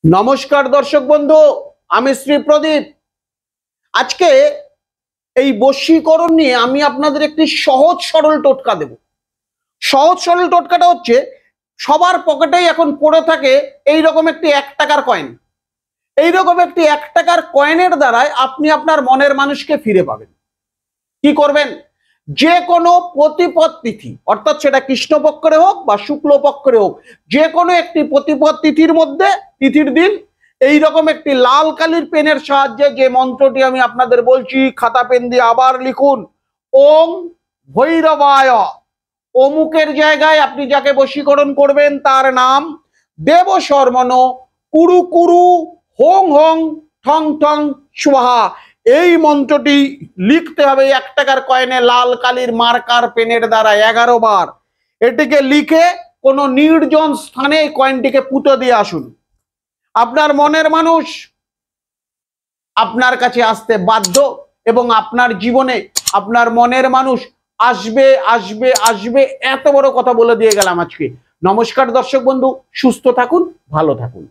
নমস্কার দর্শক বন্ধু, আমি শ্রী প্রদীপ। আজকে এই বশীকরণ নিয়ে আমি আপনাদের একটি সহজ সরল টোটকা দেব। সহজ সরল টোটকাটা হচ্ছে, সবার পকেটেই এখন পড়ে থাকে এইরকম একটি 1 টাকার কয়েন। এইরকম একটি 1 টাকার কয়েনের দ্বারাই আপনি আপনার মনের মানুষকে ফিরে পাবেন। কি করবেন? যে কোনো প্রতিপদ তিথি, অর্থাৎ সেটা কৃষ্ণপক্ষে হোক বা শুক্লপক্ষে হোক, যে কোনো একটি প্রতিপদ তিথির মধ্যে, তিথির দিন এইরকম একটি লাল কালির পেনের সাহায্যে যে মন্ত্রটি আমি আপনাদের বলছি, খাতা পেন দিয়ে আবার লিখুন। ওম ভৈরবায়। অমুকের জায়গায় আপনি যাকে বশীকরণ করবেন তার নাম দেব শর্মণ কুরু কুরু হোং হোং ঠং ঠং স্বাহা। এই মন্ত্রটি লিখতে হবে 1 টাকার কয়েনে লাল কালির মার্কার পেনের দ্বারা 11 বার। এটিকে লিখে কোনো নির্জন স্থানে এই কয়েনটিকে পুঁতে দিয়ে আসুন। আপনার মনের মানুষ আপনার কাছে আসতে বাধ্য এবং আপনার জীবনে আপনার মনের মানুষ আসবে আসবে আসবে। এত বড় কথা বলে দিয়ে গেলাম আজকে। নমস্কার দর্শক বন্ধু, সুস্থ থাকুন, ভালো থাকুন।